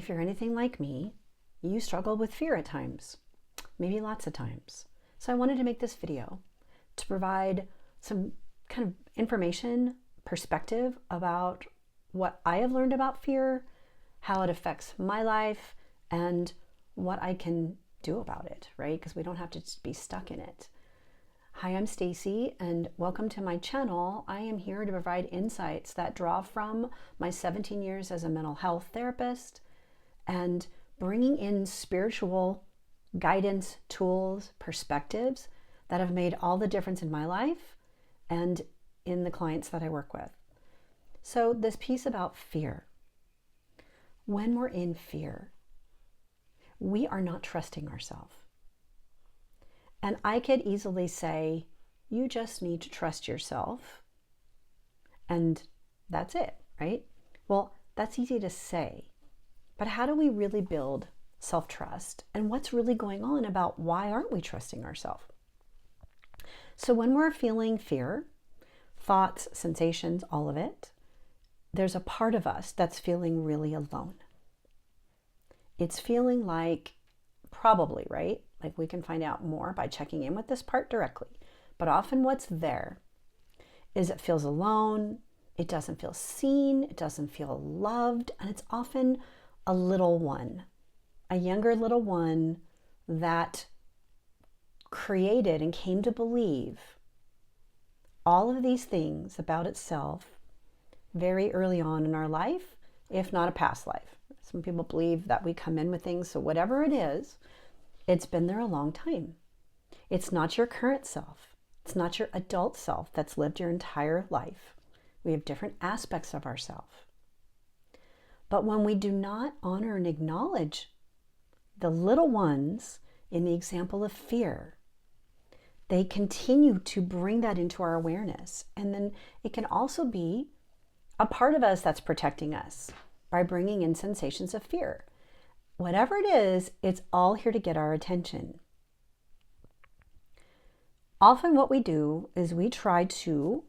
if you're anything like me, you struggle with fear at times, maybe lots of times. So I wanted to make this video to provide some kind of information, perspective about what I have learned about fear, how it affects my life, and what I can do about it, right? Because we don't have to just be stuck in it. Hi, I'm Stacy, and welcome to my channel. I am here to provide insights that draw from my 17 years as a mental health therapist and bringing in spiritual guidance, tools, perspectives that have made all the difference in my life and in the clients that I work with. So this piece about fear. When we're in fear, we are not trusting ourselves. And I could easily say, you just need to trust yourself. And that's it, right? Well, that's easy to say. But how do we really build self-trust? And what's really going on about why aren't we trusting ourselves? So when we're feeling fear, thoughts, sensations, all of it, there's a part of us that's feeling really alone. It's feeling like, probably, right? Like we can find out more by checking in with this part directly. But often what's there is it feels alone, it doesn't feel seen, it doesn't feel loved, and it's often a little one, a younger little one that created and came to believe all of these things about itself very early on in our life, if not a past life. Some people believe that we come in with things, so whatever it is, it's been there a long time. It's not your current self. It's not your adult self that's lived your entire life. We have different aspects of ourselves. But when we do not honor and acknowledge the little ones in the example of fear, they continue to bring that into our awareness. And then it can also be a part of us that's protecting us by bringing in sensations of fear. Whatever it is, it's all here to get our attention. Often what we do is we try to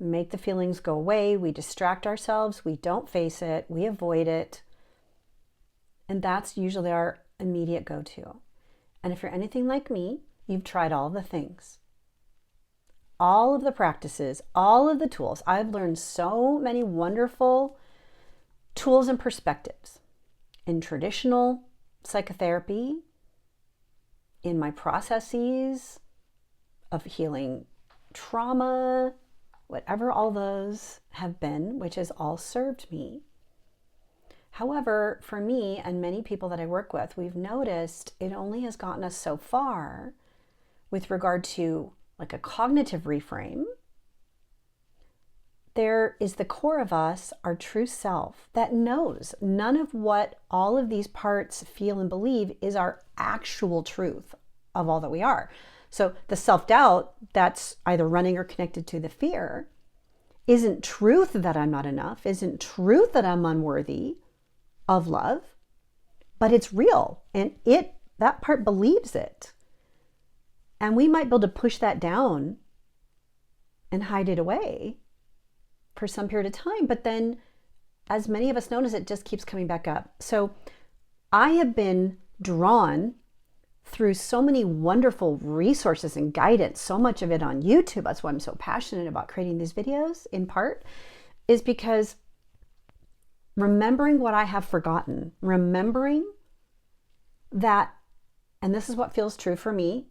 make the feelings go away. We distract ourselves. We don't face it. We avoid it. And that's usually our immediate go-to. And if you're anything like me, you've tried all the things, all of the practices, all of the tools. I've learned so many wonderful tools and perspectives in traditional psychotherapy, in my processes of healing trauma, whatever all those have been, which has all served me. However, for me and many people that I work with, we've noticed it only has gotten us so far with regard to like a cognitive reframe. There is the core of us, our true self, that knows none of what all of these parts feel and believe is our actual truth of all that we are. So the self-doubt that's either running or connected to the fear isn't truth that I'm not enough, isn't truth that I'm unworthy of love, but it's real and that part believes it. And we might be able to push that down and hide it away for some period of time, but then as many of us notice, it just keeps coming back up. So I have been drawn through so many wonderful resources and guidance, so much of it on YouTube. That's why I'm so passionate about creating these videos, in part, is because remembering what I have forgotten, remembering that, and this is what feels true for me,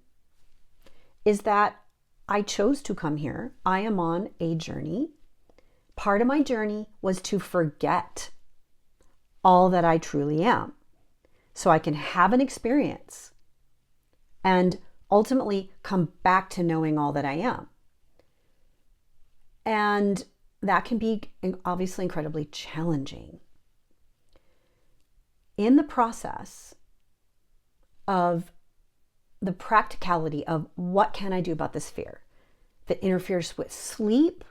is that I chose to come here. I am on a journey. Part of my journey was to forget all that I truly am so I can have an experience and ultimately come back to knowing all that I am. And that can be obviously incredibly challenging. In the process of the practicality of what can I do about this fear that interferes with sleep,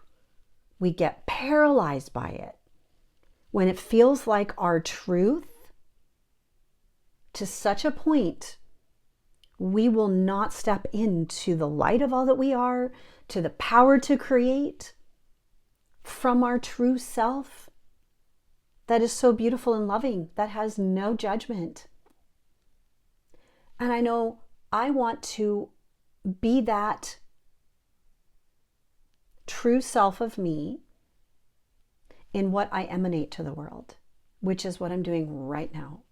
we get paralyzed by it. When it feels like our truth, to such a point, we will not step into the light of all that we are, to the power to create from our true self. that is so beautiful and loving, that has no judgment. And I know I want to be that true self of me in what I emanate to the world, which is what I'm doing right now.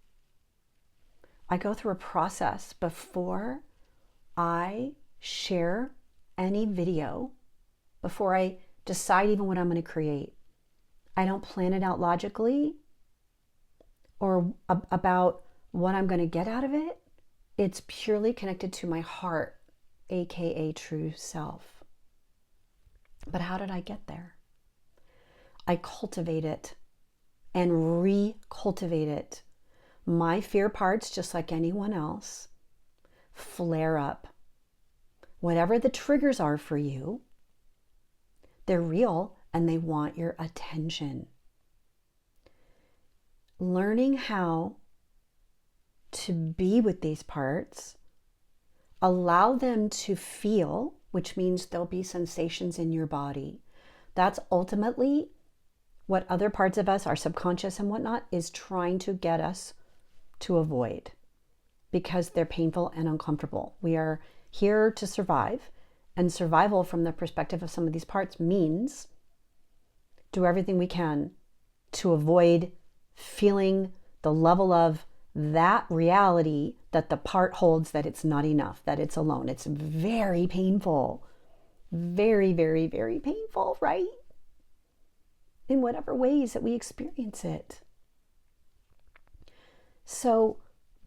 I go through a process before I share any video, before I decide even what I'm going to create. I don't plan it out logically or about what I'm going to get out of it. It's purely connected to my heart, aka true self. But how did I get there? I cultivate it and re-cultivate it. My fear parts, just like anyone else, flare up. Whatever the triggers are for you, they're real and they want your attention. Learning how to be with these parts, allow them to feel, which means there'll be sensations in your body. That's ultimately what other parts of us, our subconscious and whatnot, is trying to get us to avoid because they're painful and uncomfortable. We are here to survive, and survival from the perspective of some of these parts means do everything we can to avoid feeling the level of that reality that the part holds, that it's not enough, that it's alone. It's very painful. Very, very, very painful, right? In whatever ways that we experience it. So,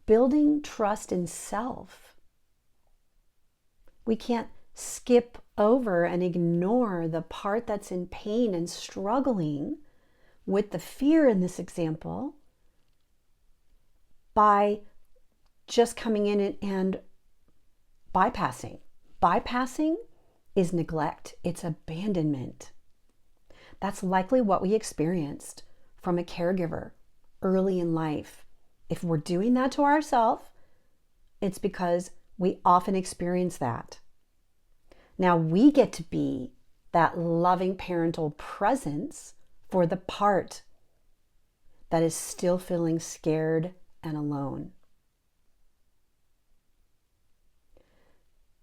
building trust in self. We can't skip over and ignore the part that's in pain and struggling with the fear in this example by just coming in and bypassing. Bypassing is neglect. It's abandonment. That's likely what we experienced from a caregiver early in life. If we're doing that to ourselves, it's because we often experience that. Now we get to be that loving parental presence for the part that is still feeling scared and alone.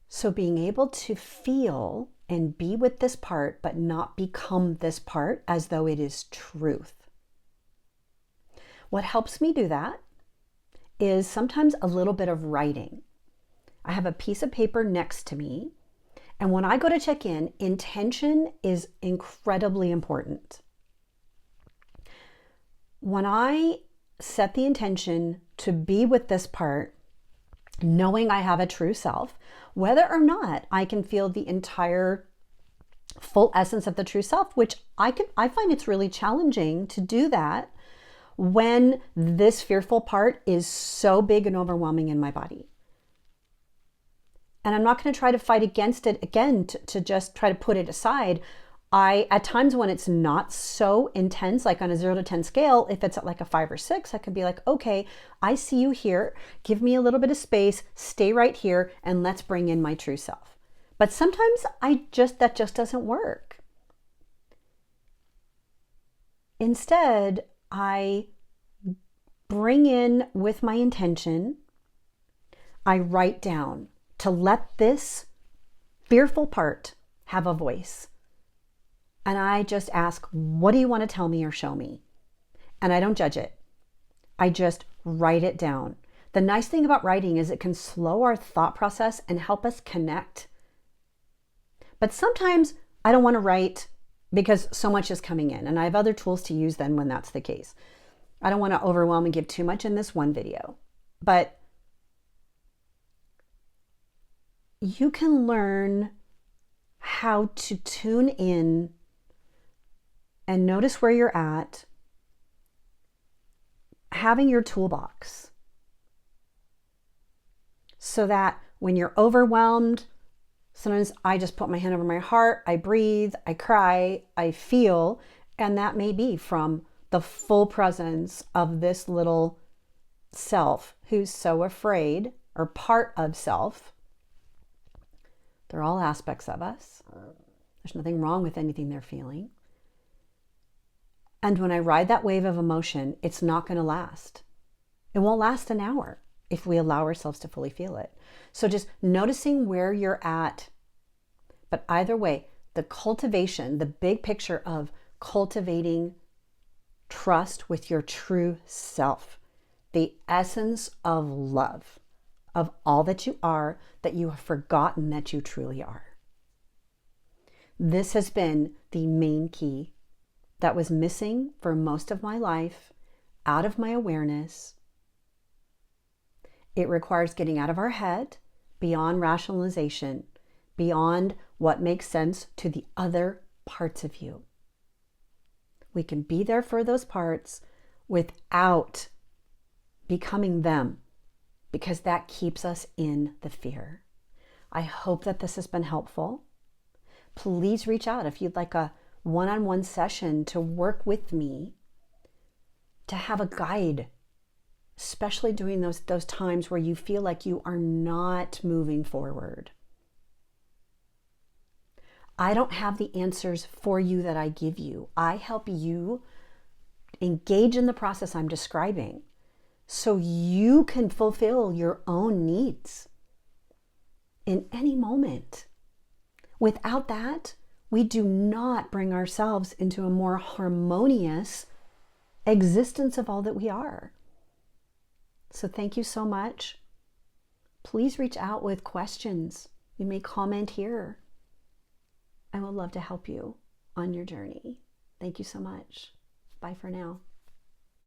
So being able to feel and be with this part, but not become this part as though it is truth. What helps me do that is sometimes a little bit of writing. I have a piece of paper next to me, and when I go to check in, intention is incredibly important. When I set the intention to be with this part, knowing I have a true self, whether or not I can feel the entire full essence of the true self, which I find it's really challenging to do that when this fearful part is so big and overwhelming in my body. And I'm not going to try to fight against it again to just try to put it aside. At times when it's not so intense, like on a 0 to 10 scale, if it's at like a 5 or 6, I could be like, okay, I see you here. Give me a little bit of space, stay right here, and let's bring in my true self. But sometimes that just doesn't work. Instead, I bring in with my intention, I write down to let this fearful part have a voice. And I just ask, what do you want to tell me or show me? And I don't judge it. I just write it down. The nice thing about writing is it can slow our thought process and help us connect. But sometimes I don't want to write because so much is coming in, and I have other tools to use then when that's the case. I don't want to overwhelm and give too much in this one video, but you can learn how to tune in and notice where you're at, having your toolbox, so that when you're overwhelmed, sometimes I just put my hand over my heart, I breathe, I cry, I feel, and that may be from the full presence of this little self who's so afraid, or part of self. They're all aspects of us. There's nothing wrong with anything they're feeling. And when I ride that wave of emotion, it's not going to last. It won't last an hour if we allow ourselves to fully feel it. So just noticing where you're at. But either way, the cultivation, the big picture of cultivating trust with your true self, the essence of love, of all that you are, that you have forgotten that you truly are. This has been the main key that was missing for most of my life, out of my awareness. It requires getting out of our head, beyond rationalization, beyond what makes sense to the other parts of you. We can be there for those parts without becoming them, because that keeps us in the fear. I hope that this has been helpful. Please reach out if you'd like a one-on-one session to work with me, to have a guide, especially during those times where you feel like you are not moving forward. I don't have the answers for you that I give you. I help you engage in the process I'm describing so you can fulfill your own needs in any moment. Without that, we do not bring ourselves into a more harmonious existence of all that we are. So thank you so much. Please reach out with questions. You may comment here. I would love to help you on your journey. Thank you so much. Bye for now.